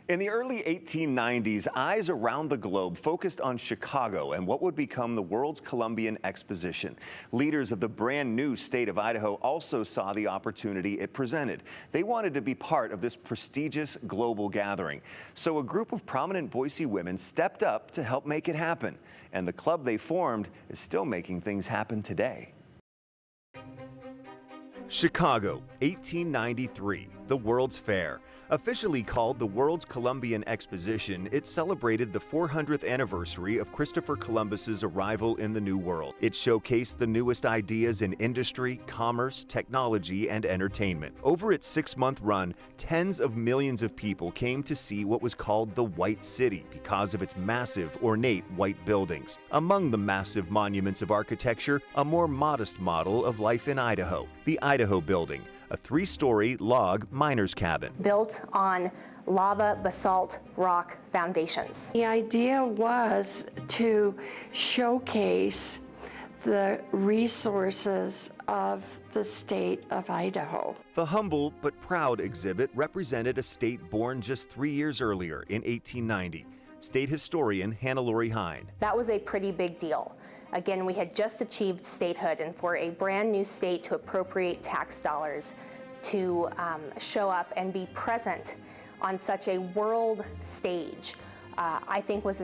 In the early 1890s, eyes around the globe focused on Chicago and what would become the world's Columbian Exposition. Leaders of the brand new state of Idaho also saw the opportunity it presented. They wanted to be part of this prestigious global gathering. So a group of prominent Boise women stepped up to help make it happen. And the club they formed is still making things happen today. Chicago, 1893, the World's Fair. Officially called the World's Columbian Exposition, it celebrated the 400th anniversary of Christopher Columbus's arrival in the New World. It showcased the newest ideas in industry, commerce, technology, and entertainment. Over its 6-month run, tens of millions of people came to see what was called the White City because of its massive, ornate white buildings. Among the massive monuments of architecture, a more modest model of life in Idaho, the Idaho Building, a 3-story log miner's cabin. Built on lava basalt rock foundations. The idea was to showcase the resources of the state of Idaho. The humble but proud exhibit represented a state born just 3 years earlier in 1890. State historian HannaLore Hein. That was a pretty big deal. Again, we had just achieved statehood, and for a brand new state to appropriate tax dollars to show up and be present on such a world stage, I think was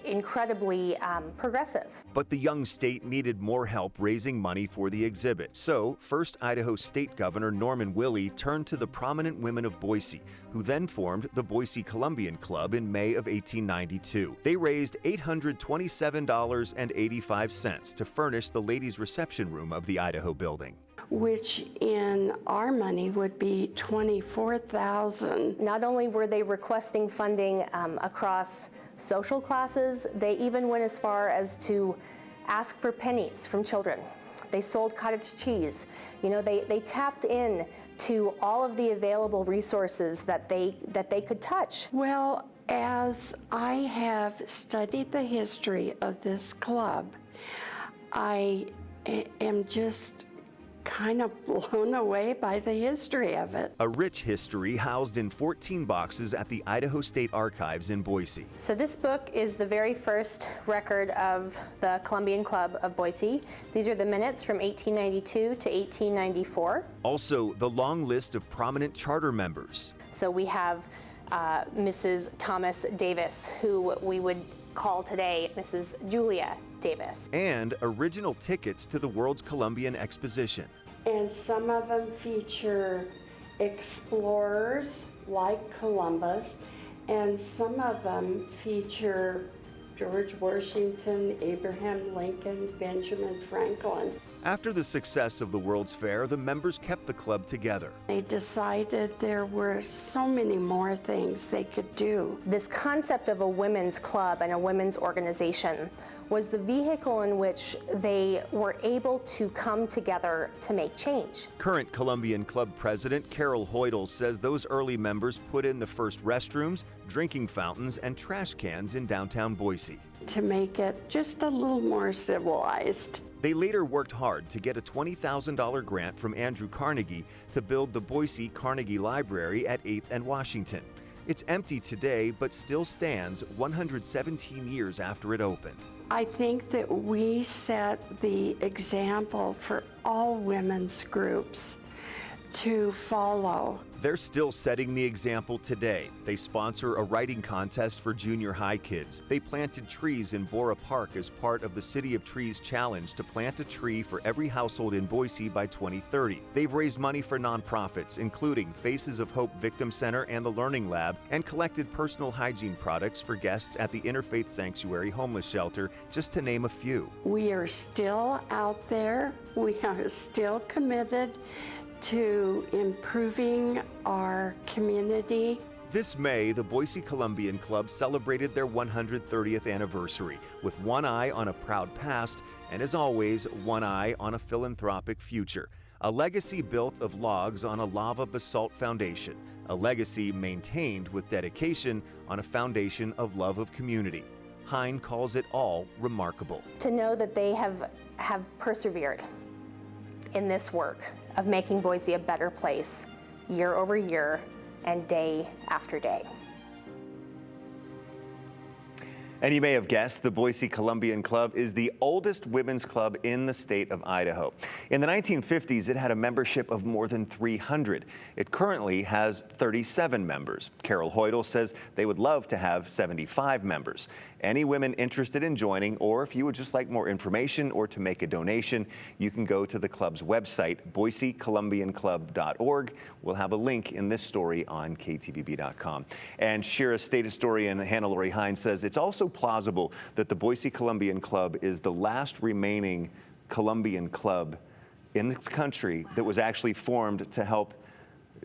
incredibly progressive. But the young state needed more help raising money for the exhibit. So, first Idaho State Governor Norman Willey turned to the prominent women of Boise, who then formed the Boise Columbian Club in May of 1892. They raised $827.85 to furnish the ladies' reception room of the Idaho Building, which in our money would be $24,000. Not only were they requesting funding across social classes, they even went as far as to ask for pennies from children. They sold cottage cheese. You know, they tapped in to all of the available resources that they could touch. Well, as I have studied the history of this club, I am just kind of blown away by the history of it. A rich history housed in 14 boxes at the Idaho State Archives in Boise. So this book is the very first record of the Columbian Club of Boise. These are the minutes from 1892 to 1894. Also, the long list of prominent charter members. So we have Mrs. Thomas Davis, who we would call today Mrs. Julia Davis. And original tickets to the World's Columbian Exposition. And some of them feature explorers like Columbus, and some of them feature George Washington, Abraham Lincoln, Benjamin Franklin. After the success of the World's Fair, the members kept the club together. They decided there were so many more things they could do. This concept of a women's club and a women's organization was the vehicle in which they were able to come together to make change. Current Columbian Club President Carol Hoidal says those early members put in the first restrooms, drinking fountains, and trash cans in downtown Boise, to make it just a little more civilized. They later worked hard to get a $20,000 grant from Andrew Carnegie to build the Boise Carnegie Library at 8th and Washington. It's empty today, but still stands 117 years after it opened. I think that we set the example for all women's groups to follow. They're still setting the example today. They sponsor a writing contest for junior high kids. They planted trees in Bora Park as part of the City of Trees Challenge to plant a tree for every household in Boise by 2030. They've raised money for nonprofits, including Faces of Hope Victim Center and the Learning Lab, and collected personal hygiene products for guests at the Interfaith Sanctuary Homeless Shelter, just to name a few. We are still out there. We are still committed to improving our community. This May, the Boise Columbian Club celebrated their 130th anniversary with one eye on a proud past and, as always, one eye on a philanthropic future. A legacy built of logs on a lava basalt foundation. A legacy maintained with dedication on a foundation of love of community. Hein calls it all remarkable. To know that they have persevered in this work of making Boise a better place year over year and day after day. And you may have guessed, the Boise Columbian Club is the oldest women's club in the state of Idaho. In the 1950s, it had a membership of more than 300. It currently has 37 members. Carol Hoidal says they would love to have 75 members. Any women interested in joining, or if you would just like more information or to make a donation, you can go to the club's website, boisecolumbianclub.org. We'll have a link in this story on KTVB.com. And Shira State historian HannaLore Hein says it's also plausible that the Boise Columbian Club is the last remaining Columbian club in the country that was actually formed to help,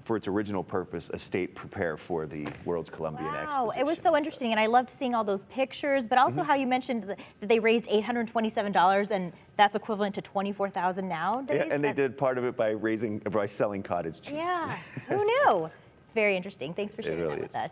for its original purpose, a state prepare for the World's Columbian Exposition. Wow, it was so interesting, and I loved seeing all those pictures, but also how you mentioned that they raised $827, and that's equivalent to $24,000 now. Yeah, and they did part of it by selling cottage cheese. Yeah, who knew? It's very interesting. Thanks for sharing that with us.